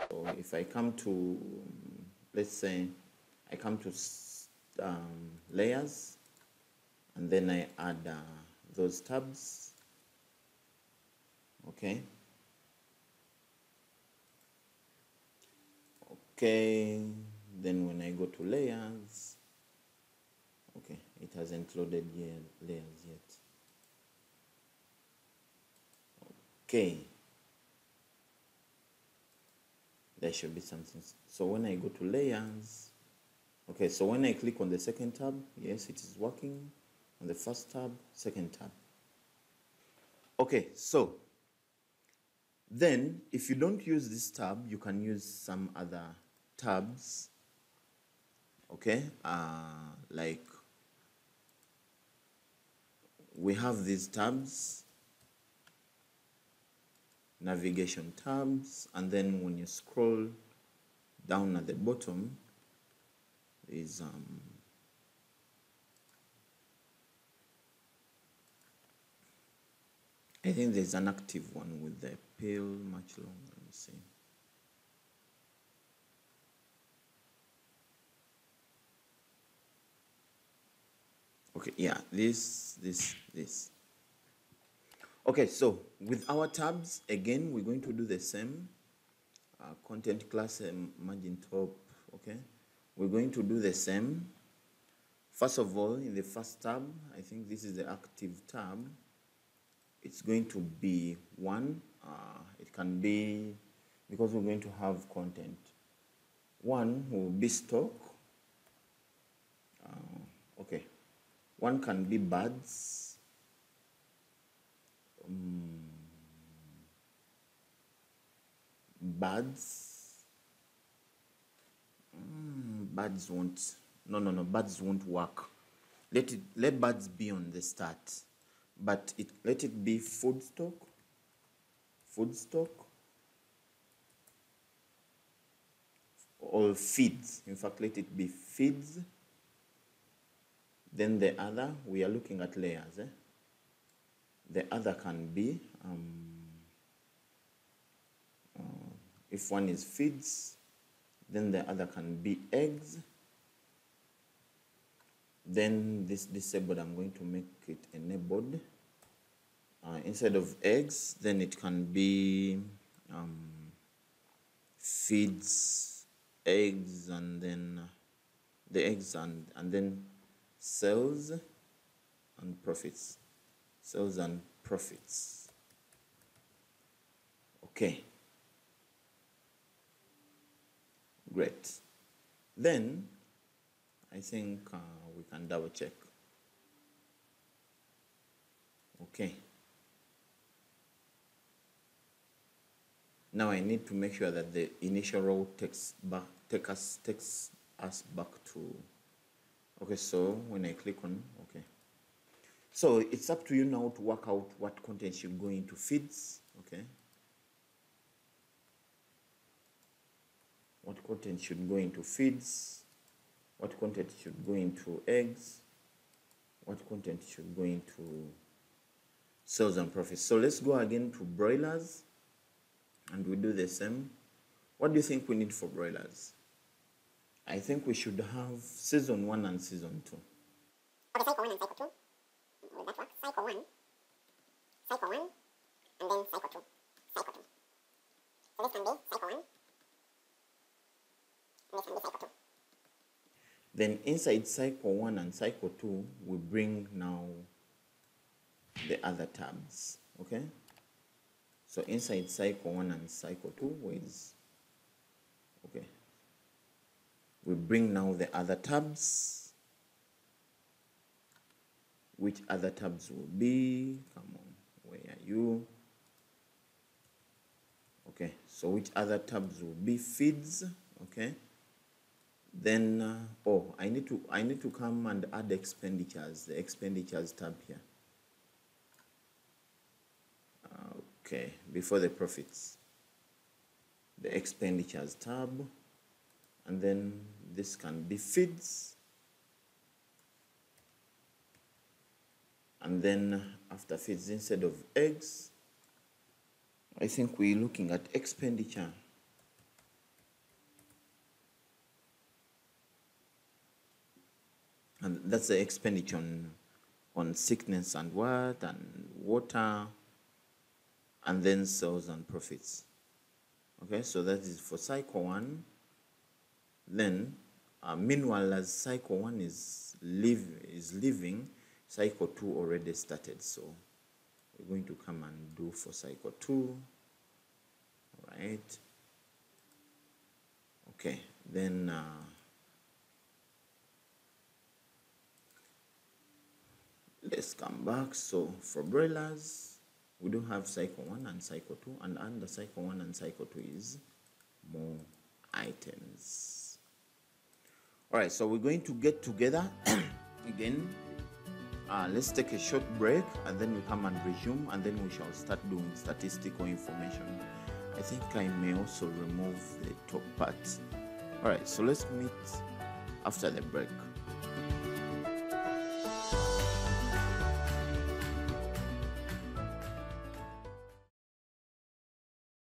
So if I come to, let's say, I come to layers, and then I add those tabs. Okay. Okay. Then when I go to layers, okay, it hasn't loaded yet, layers yet. Okay. There should be something. So when I go to layers, okay, so when I click on the second tab, yes, it is working. On the first tab, second tab. Okay, so then if you don't use this tab, you can use some other tabs. Okay, like we have these tabs, navigation tabs, and then when you scroll down at the bottom is I think there's an active one with the pill much longer. Let me see. Okay, yeah, this. Okay, so with our tabs, again, we're going to do the same. Content class margin top, okay? We're going to do the same. First of all, in the first tab, I think this is the active tab. It's going to be 1. It can be, because we're going to have content. 1 will be stock. Okay. 1 can be birds. Birds. Birds won't. No. Birds won't work. Let birds be on the start, but let it be food stock. Food stock. Or feeds. In fact, let it be feeds. Then the other, we are looking at layers. The other can be, if one is feeds, then the other can be eggs. Then this disabled, I'm going to make it enabled. Instead of eggs, then it can be feeds, eggs, and then the eggs and then sales and profits. Sales and profits. Okay. Great. Then I think we can double check. Okay. Now I need to make sure that the initial row takes us back to. Okay, so when I click on, okay. So it's up to you now to work out what content should go into feeds, okay? What content should go into feeds? What content should go into eggs? What content should go into sales and profits? So let's go again to broilers and we do the same. What do you think we need for broilers? I think we should have season 1 and season 2. Okay, cycle 1 and cycle 2. Will that work? Cycle 1, and then cycle 2. So this can be cycle 1, and this can be cycle 2. Then inside cycle 1 and cycle 2, we bring now the other tabs, okay? So inside cycle 1 and cycle 2 is, okay, we bring now the other tabs. Which other tabs will be? Come on, where are you? Okay, so which other tabs will be? Feeds, okay. Then I need to come and add expenditures, the expenditures tab here. Okay, before the profits, the expenditures tab, and then this can be feeds, and then after feeds, instead of eggs, I think we're looking at expenditure. that's the expenditure on sickness and what and water, and then sales and profits. Okay, so that is for cycle 1. Then meanwhile, as cycle 1 is leaving, cycle 2 already started, so we're going to come and do for cycle 2. All right. Okay, then let's come back. So for broilers, we do have cycle 1 and cycle 2, and under cycle 1 and cycle 2 is more items. All right, so we're going to get together again. Let's take a short break, and then we come and resume, and then we shall start doing statistical information. I think I may also remove the top part. All right, so let's meet after the break.